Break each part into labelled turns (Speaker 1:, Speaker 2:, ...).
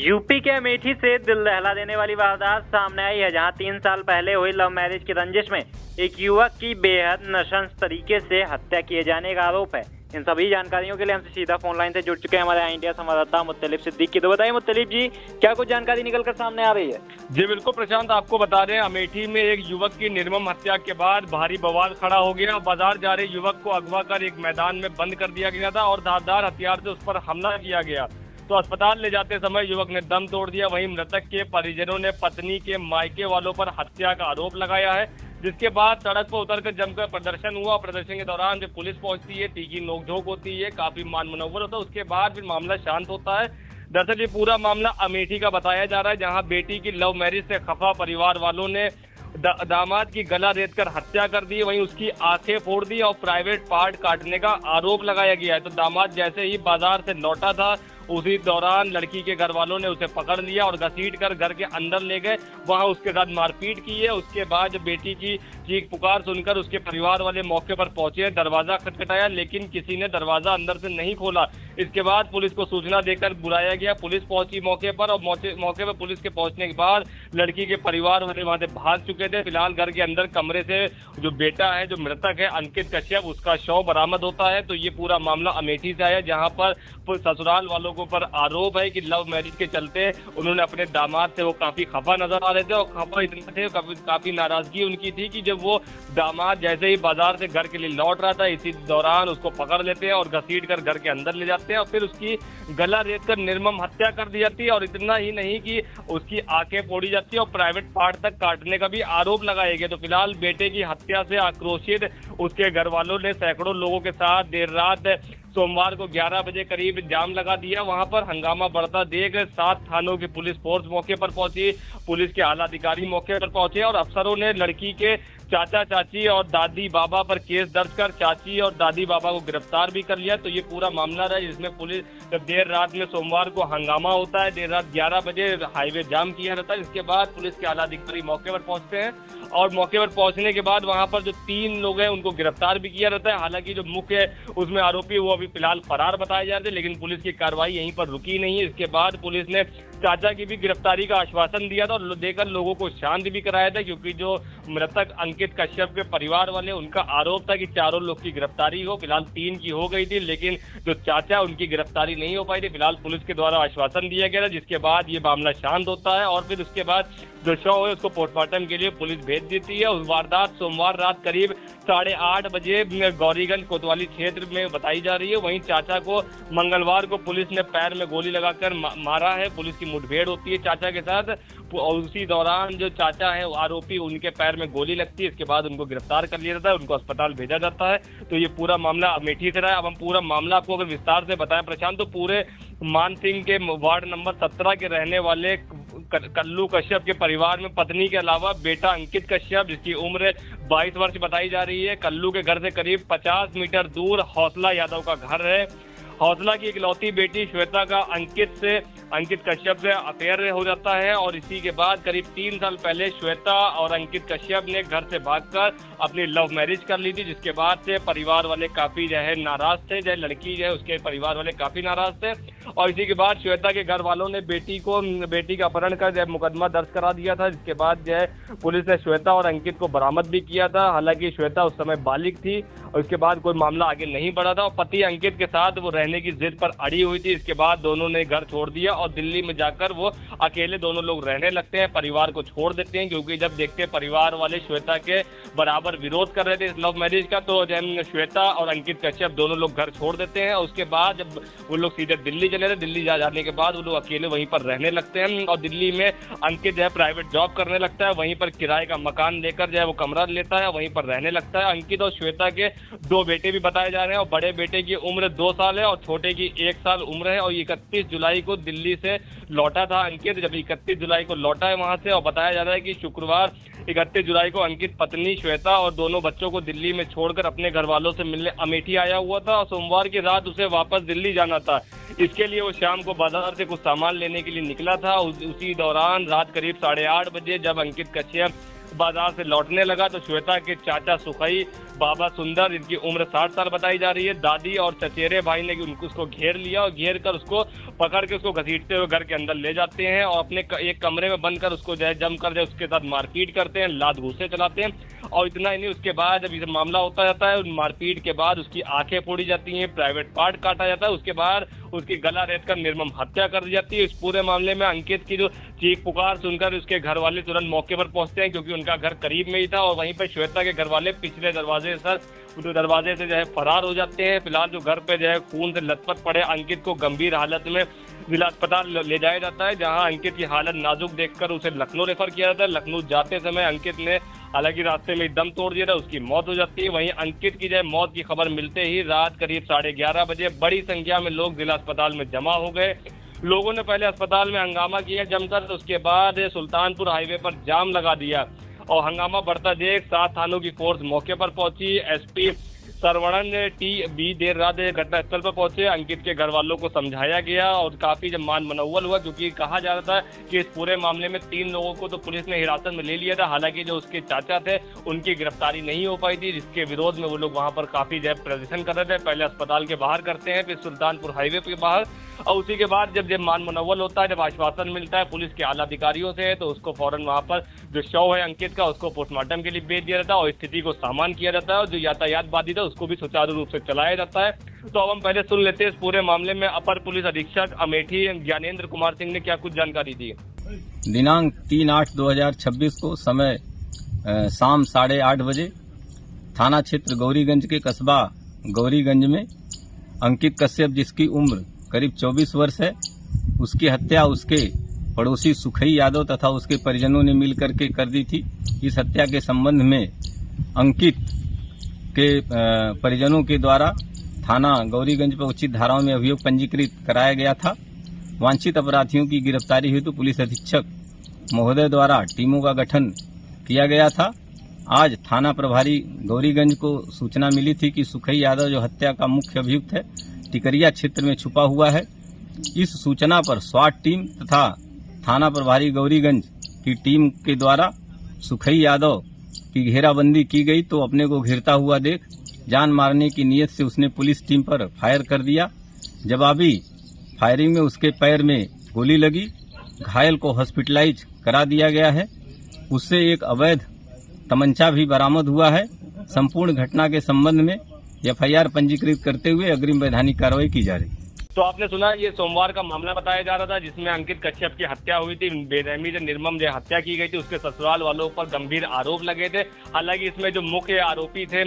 Speaker 1: UP के अमेठी से दिल दहला देने वाली वारदात सामने आई है, जहां 3 साल पहले हुई लव मैरिज की रंजिश में एक युवक की बेहद नृशंस तरीके से हत्या किए जाने का आरोप है। इन सभी जानकारियों के लिए हमसे सीधा फोन लाइन से जुड़ चुके हैं हमारे आई इंडिया संवाददाता मुत्तलिब सिद्दीकी। तो बताइए मुत्तलिब जी, क्या कुछ जानकारी निकलकर सामने आ रही है?
Speaker 2: जी बिल्कुल प्रशांत, आपको बता रहे हैं अमेठी में एक युवक की निर्मम हत्या के बाद भारी बवाल खड़ा हो गया। बाजार जा रहे युवक को अगवा कर एक मैदान में बंद कर दिया गया था और धारदार हथियार से उस पर हमला किया गया। तो अस्पताल ले जाते समय युवक ने दम तोड़ दिया। वहीं मृतक के परिजनों ने पत्नी के मायके वालों पर हत्या का आरोप लगाया है, जिसके बाद सड़क पर उतरकर जमकर प्रदर्शन हुआ। प्रदर्शन के दौरान जब पुलिस पहुंचती है, तीखी नोकझोंक होती है, काफी मान मनोवर होता है, उसके बाद फिर मामला शांत होता है। दरअसल ये पूरा मामला अमेठी का बताया जा रहा है, जहां बेटी की लव मैरिज से खफा परिवार वालों ने दामाद की गला रेतकर हत्या कर दी, वहीं उसकी आंखें फोड़ दी और प्राइवेट पार्ट काटने का आरोप लगाया गया है। तो दामाद जैसे ही बाजार से लौटा था, उसी दौरान लड़की के घर वालों ने उसे पकड़ लिया और घसीट कर घर के अंदर ले गए। वहां उसके साथ मारपीट की है। उसके बाद जब बेटी की चीख पुकार सुनकर उसके परिवार वाले मौके पर पहुंचे, दरवाजा खटखटाया, लेकिन किसी ने दरवाजा अंदर से नहीं खोला। इसके बाद पुलिस को सूचना देकर बुलाया गया। पुलिस पहुंची मौके पर और मौके पर पुलिस के पहुंचने के बाद लड़की के परिवार वाले वहां से भाग चुके थे। फिलहाल घर के अंदर कमरे से जो बेटा है, जो मृतक है अंकित कश्यप, उसका शव बरामद होता है। तो ये पूरा मामला अमेठी से आया, जहां पर ससुराल वालों को पर आरोप है कि लव मैरिज के चलते उन्होंने अपने दामाद से वो काफी खफा नजर आ रहे थे और खफा इतना थे, काफी नाराजगी उनकी थी कि जब वो दामाद जैसे ही बाजार से घर के लिए लौट रहा था, इसी दौरान उसको पकड़ लेते हैं और घसीट कर घर के अंदर ले जाते हैं और फिर उसकी गला रेत कर निर्मम हत्या कर दी जाती है। और इतना ही नहीं कि उसकी आंखें फोड़ी जाती है और प्राइवेट पार्ट तक काटने का भी आरोप लगाया गया। तो फिलहाल बेटे की हत्या से आक्रोशित उसके घर वालों ने सैकड़ों लोगों के साथ देर रात सोमवार को 11 बजे करीब जाम लगा दिया। वहां पर हंगामा बढ़ता देख 7 थानों की पुलिस फोर्स मौके पर पहुंची, पुलिस के आला अधिकारी मौके पर पहुंचे और अफसरों ने लड़की के चाचा चाची और दादी बाबा पर केस दर्ज कर चाची और दादी बाबा को गिरफ्तार भी कर लिया। तो ये पूरा मामला रहा, जिसमें पुलिस देर रात में सोमवार को हंगामा होता है, देर रात 11 बजे हाईवे जाम किया रहता है। इसके बाद पुलिस के आला अधिकारी मौके पर पहुंचते हैं और मौके पर पहुंचने के बाद वहां पर जो 3 लोग हैं उनको गिरफ्तार भी किया रहता है। हालांकि जो मुख्य है उसमें आरोपी वो अभी फिलहाल फरार बताए जा रहे थे, लेकिन पुलिस की कार्रवाई यहीं पर रुकी नहीं है। इसके बाद पुलिस ने चाचा की भी गिरफ्तारी का आश्वासन दिया था और देकर लोगों को शांत भी कराया था, क्योंकि जो मृतक अंकित कश्यप के परिवार वाले, उनका आरोप था कि 4 लोग की गिरफ्तारी हो। फिलहाल 3 की हो गई थी, लेकिन जो चाचा उनकी गिरफ्तारी नहीं हो पाई थी। फिलहाल पुलिस के द्वारा आश्वासन दिया गया था, जिसके बाद ये मामला शांत होता है और फिर उसके बाद जो शव है उसको पोस्टमार्टम के लिए पुलिस भेज देती है। उस वारदात सोमवार रात करीब 8:30 बजे गौरीगंज कोतवाली क्षेत्र में बताई जा रही है। वहीं चाचा को मंगलवार को पुलिस ने पैर में गोली लगाकर मारा है। पुलिस की मुठभेड़ होती है चाचा के साथ और उसी दौरान जो चाचा है आरोपी, उनके पैर में गोली लगती है। इसके बाद उनको गिरफ्तार कर लिया जाता है, उनको अस्पताल भेजा जाता है। तो ये पूरा मामला अमेठी से रहा है। अब हम पूरा मामला आपको अगर विस्तार से बताएं प्रशांत, तो पूरे मान सिंह के वार्ड नंबर 17 के रहने वाले कल्लू कश्यप के परिवार में पत्नी के अलावा बेटा अंकित कश्यप, जिसकी उम्र 22 वर्ष बताई जा रही है, कल्लू के घर से करीब 50 मीटर दूर हौसला यादव का घर है। हौसला की इकलौती बेटी श्वेता का अंकित कश्यप से अफेयर हो जाता है और इसी के बाद करीब 3 साल पहले श्वेता और अंकित कश्यप ने घर से भागकर अपनी लव मैरिज कर ली थी, जिसके बाद से परिवार वाले काफी जो है नाराज थे। जो लड़की जो है उसके परिवार वाले काफी नाराज थे और इसी के बाद श्वेता के घर वालों ने बेटी का अपहरण कर जो मुकदमा दर्ज करा दिया था। जिसके बाद जो है पुलिस ने श्वेता और अंकित को बरामद भी किया था। हालांकि श्वेता उस समय बालिग थी और इसके बाद कोई मामला आगे नहीं बढ़ा था और पति अंकित के साथ वो रहने की जिद पर अड़ी हुई थी। इसके बाद दोनों ने घर छोड़ दिया और दिल्ली में जाकर वो अकेले दोनों लोग रहने लगते हैं, परिवार को छोड़ देते हैं, क्योंकि जब देखते हैं परिवार वाले श्वेता के बराबर विरोध कर रहे थे इस लव मैरिज का, तो श्वेता और अंकित कश्यप दोनों लोग घर छोड़ देते हैं। और उसके बाद जब वो लोग सीधे दिल्ली चले थे, दिल्ली जाने के बाद वो लोग अकेले वहीं पर रहने लगते हैं और दिल्ली में अंकित जो है प्राइवेट जॉब करने लगता है। वहीं पर किराए का मकान लेकर जो है वो कमरा लेता है, वहीं पर रहने लगता है। अंकित और श्वेता के 2 बेटे भी बताए जा रहे हैं और बड़े बेटे की उम्र 2 साल है और छोटे की 1 साल उम्र है। और 31 जुलाई को दिल्ली से लौटा था अंकित। जब 31 जुलाई को लौटा है वहां से, और बताया जा रहा है कि शुक्रवार 31 जुलाई को अंकित पत्नी श्वेता और दोनों बच्चों को दिल्ली में छोड़कर अपने घर वालों से मिलने अमेठी आया हुआ था और सोमवार की रात उसे वापस दिल्ली जाना था। इसके लिए वो शाम को बाजार से कुछ सामान लेने के लिए निकला था। उसी दौरान रात करीब 8:30 बजे जब अंकित कश्यप बाजार से लौटने लगा तो श्वेता के चाचा सुखई बाबा सुंदर, इनकी उम्र 60 साल बताई जा रही है। दादी और चचेरे भाई ने उनको उसको घेर लिया और घेर कर उसको पकड़ के उसको घसीटते हुए घर के अंदर ले जाते हैं और अपने एक कमरे में बंद कर उसको जो है जमकर उसके साथ मारपीट करते हैं, लात घूंसे चलाते हैं। और इतना ही नहीं, उसके बाद जब ये मामला होता जाता है, मारपीट के बाद उसकी आंखें फोड़ी जाती हैं, प्राइवेट पार्ट काटा जाता है, उसके बाद उसकी गला रेत कर निर्मम हत्या कर दी जाती है। इस पूरे मामले में अंकित की जो चीख पुकार सुनकर उसके घर वाले तुरंत मौके पर पहुंचते हैं, क्योंकि उनका घर करीब में ही था। और वहीं पर श्वेता के घर वाले पिछले दरवाजे से जो है फरार हो जाते हैं। फिलहाल जो घर पे जो है खून से लथपथ पड़े अंकित को गंभीर हालत में जिला अस्पताल ले जाया जाता है, जहां अंकित की हालत नाजुक देखकर उसे लखनऊ रेफर किया जाता है। लखनऊ जाते समय अंकित ने हालांकि रास्ते में दम तोड़ दिया था, उसकी मौत हो जाती है। वहीं अंकित की जो है मौत की खबर मिलते ही रात करीब 11:30 बजे बड़ी संख्या में लोग जिला अस्पताल में जमा हो गए। लोगों ने पहले अस्पताल में हंगामा किया जमकर, तो उसके बाद सुल्तानपुर हाईवे पर जाम लगा दिया और हंगामा बढ़ता देख 7 थानों की फोर्स मौके पर पहुंची। एसपी सरवणन टी देर रात घटनास्थल पर पहुंचे। अंकित के घर वालों को समझाया गया और काफी जब मान मनोवल हुआ, क्योंकि कहा जा रहा था कि इस पूरे मामले में 3 लोगों को तो पुलिस ने हिरासत में ले लिया था। हालांकि जो उसके चाचा थे उनकी गिरफ्तारी नहीं हो पाई थी, जिसके विरोध में वो लोग वहां पर काफी जो है प्रदर्शन कर रहे थे। पहले अस्पताल के बाहर करते हैं, फिर सुल्तानपुर हाईवे के बाहर, और उसी के बाद जब मान मनोवल होता है, जब आश्वासन मिलता है पुलिस के आला अधिकारियों से, तो उसको फौरन वहां पर जो शव है अंकित का उसको पोस्टमार्टम के लिए भेज दिया जाता है और स्थिति को सामान्य किया जाता है। और जो यातायात बाधित है उसको भी सुचारू रूप से चलाया जाता है। तो अब हम पहले सुन लेते हैं इस पूरे मामले में अपर पुलिस अधीक्षक अमेठी ज्ञानेंद्र कुमार सिंह ने क्या कुछ जानकारी दी।
Speaker 3: दिनांक 3/8/2026 को समय शाम 8:30 बजे थाना क्षेत्र गौरीगंज के कस्बा गौरीगंज में अंकित कश्यप, जिसकी उम्र करीब 24 वर्ष है, उसकी हत्या उसके पड़ोसी सुखई यादव तथा उसके परिजनों ने मिलकर के कर दी थी। इस हत्या के संबंध में अंकित के परिजनों के द्वारा थाना गौरीगंज पर उचित धाराओं में अभियोग पंजीकृत कराया गया था। वांछित अपराधियों की गिरफ्तारी हेतु पुलिस अधीक्षक महोदय द्वारा टीमों का गठन किया गया था। आज थाना प्रभारी गौरीगंज को सूचना मिली थी कि सुखई यादव जो हत्या का मुख्य अभियुक्त है, टिकरिया क्षेत्र में छुपा हुआ है। इस सूचना पर स्वाट टीम तथा थाना प्रभारी गौरीगंज की टीम के द्वारा सुखई यादव की घेराबंदी की गई, तो अपने को घिरता हुआ देख जान मारने की नीयत से उसने पुलिस टीम पर फायर कर दिया। जवाबी फायरिंग में उसके पैर में गोली लगी, घायल को हॉस्पिटलाइज करा दिया गया है। उससे एक अवैध तमंचा भी बरामद हुआ है। संपूर्ण घटना के संबंध में एफआईआर पंजीकृत करते हुए अग्रिम वैधानिक कार्रवाई की जा रही है।
Speaker 2: तो आपने सुना, ये सोमवार का मामला बताया जा रहा था जिसमें अंकित कश्यप की हत्या हुई थी। बेरहमी से निर्मम जो हत्या की गई थी, उसके ससुराल वालों पर गंभीर आरोप लगे थे। हालांकि इसमें जो मुख्य आरोपी थे,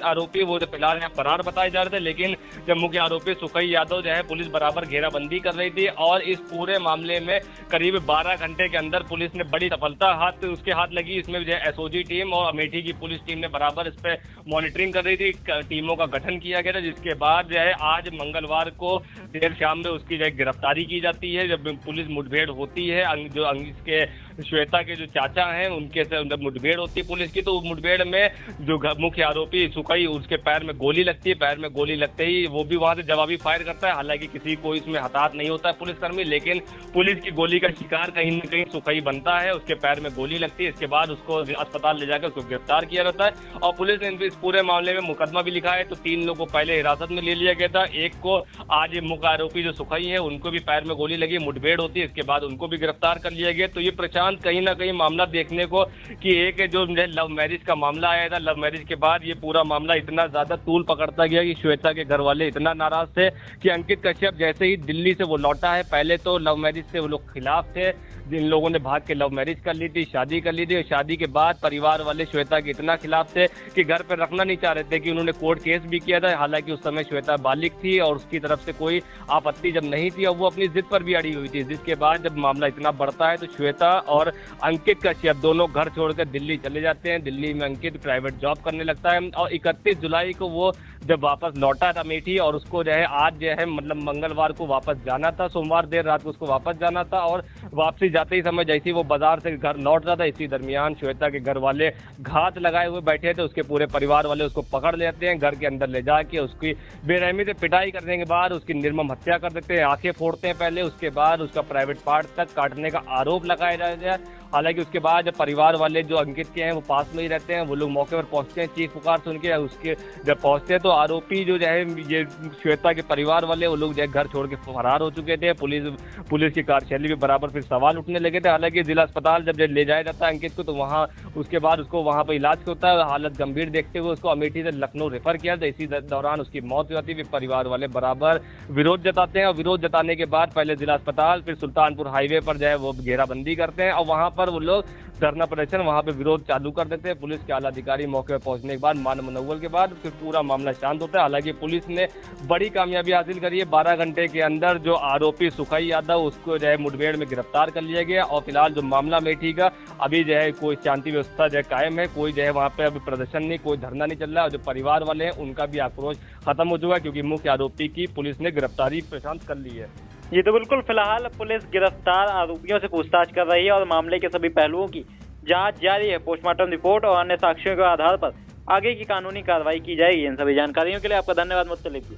Speaker 2: आरोपी वो फिलहाल यहाँ फरार बताए जा रहे थे, लेकिन जब मुख्य आरोपी सुखई यादव जो है पुलिस बराबर घेराबंदी कर रही थी और इस पूरे मामले में करीब 12 घंटे के अंदर पुलिस ने बड़ी सफलता उसके हाथ लगी। इसमें जो है एसओजी टीम और अमेठी की पुलिस टीम ने बराबर इस पर मॉनिटरिंग कर रही थी। टीमों का गठन किया गया था, जिसके बाद जो है आज मंगलवार को देर शाम में उसकी जो गिरफ्तारी की जाती है। जब पुलिस मुठभेड़ होती है, जो इसके श्वेता के जो चाचा हैं उनके से मुठभेड़ होती है पुलिस की, तो मुठभेड़ में जो मुख्य आरोपी सुखई, उसके पैर में गोली लगती है। पैर में गोली लगते ही वो भी वहां से जवाबी फायर करता है। हालांकि किसी को इसमें हताहत नहीं होता है पुलिसकर्मी, लेकिन पुलिस की गोली का शिकार कहीं न कहीं सुखई बनता है। उसके पैर में गोली लगती है। इसके बाद उसको अस्पताल ले जाकर उसको गिरफ्तार किया जाता है और पुलिस ने इस पूरे मामले में मुकदमा भी लिखा है। तो 3 लोगों को पहले हिरासत में ले लिया गया था। एक को आज मुख्य आरोपी जो सुखई है उनको भी पैर में गोली लगी, मुठभेड़ होती है, इसके बाद उनको भी गिरफ्तार कर लिया गया। तो ये प्रशांत कहीं ना कहीं मामला देखने को कि एक जो लव मैरिज का मामला आया था, लव मैरिज के बाद ये पूरा मामला इतना ज्यादा तूल पकड़ता गया कि श्वेता के घर वाले इतना नाराज थे कि अंकित कश्यप जैसे ही दिल्ली से वो लौटा है, पहले तो लव मैरिज से वो लोग खिलाफ थे, जिन लोगों ने भाग के लव मैरिज कर ली थी, शादी कर ली थी, और शादी के बाद परिवार वाले श्वेता के इतना खिलाफ थे कि घर पर रखना नहीं चाह रहे थे कि उन्होंने कोर्ट केस भी किया था। हालांकि उस समय श्वेता बालिग थी और उसकी तरफ से कोई आपत्ति जब नहीं थी और वो अपनी जिद पर भी अड़ी हुई थी, जिसके बाद जब मामला इतना बढ़ता है तो श्वेता और अंकित कश्यप दोनों घर छोड़कर दिल्ली चले जाते हैं। दिल्ली में अंकित प्राइवेट जॉब करने लगता है और 31 जुलाई को वो जब वापस लौटा था अमेठी, और उसको जो है आज जो है मतलब मंगलवार को वापस जाना था, सोमवार देर रात को उसको वापस जाना था। और वापसी जाते ही समय जैसे ही वो बाजार से घर लौट रहा था, इसी दरमियान श्वेता के घर वाले घात लगाए हुए बैठे थे। उसके पूरे परिवार वाले उसको पकड़ लेते हैं, घर के अंदर ले जाके उसकी बेरहमी से पिटाई करने के बाद उसकी निर्मम हत्या कर देते हैं, आंखें फोड़ते हैं पहले, उसके बाद उसका प्राइवेट पार्ट तक काटने का आरोप लगाया जाता है हालांकि उसके बाद जब परिवार वाले जो अंकित के हैं वो पास में ही रहते हैं, वो लोग मौके पर पहुंचते हैं, चीख पुकार सुन के। उसके जब पहुंचते हैं तो आरोपी जो है ये श्वेता के परिवार वाले वो लोग जो है घर छोड़ के फरार हो चुके थे। पुलिस की कार्यशैली पे बराबर फिर सवाल उठने लगे थे। हालांकि जिला अस्पताल जब ले जाया जाता है अंकित को, तो वहाँ उसके बाद उसको वहाँ पर इलाज होता है। हालत गंभीर देखते हुए उसको अमेठी से लखनऊ रेफर किया था। इसी दौरान उसकी मौत हो जाती है। परिवार वाले बराबर विरोध जताते हैं और विरोध जताने के बाद पहले जिला अस्पताल फिर सुल्तानपुर हाईवे पर जो है वो घेराबंदी करते हैं और वहां पर वो लोग धरना प्रदर्शन वहां पे विरोध चालू कर देते हैं। पुलिस के आला अधिकारी मौके पर पहुंचने के बाद मान मनोवल के बाद फिर पूरा मामला शांत होता है। हालांकि पुलिस ने बड़ी कामयाबी हासिल करी है। 12 घंटे के अंदर जो आरोपी सुखाई यादव उसको जो है मुठभेड़ में गिरफ्तार कर लिया गया और फिलहाल जो मामला अमेठी का अभी जो है कोई शांति व्यवस्था जो है कायम है। कोई जो है वहाँ पे अभी प्रदर्शन नहीं, कोई धरना नहीं चल रहा है और जो परिवार वाले हैं उनका भी आक्रोश खत्म हो चुका है क्योंकि मुख्य आरोपी की पुलिस ने गिरफ्तारी प्रशांत कर ली है।
Speaker 1: ये तो बिल्कुल, फिलहाल पुलिस गिरफ्तार आरोपियों से पूछताछ कर रही है और मामले के सभी पहलुओं की जांच जारी है। पोस्टमार्टम रिपोर्ट और अन्य साक्ष्यों के आधार पर आगे की कानूनी कार्रवाई की जाएगी। इन सभी जानकारियों के लिए आपका धन्यवाद मुत्तलिब।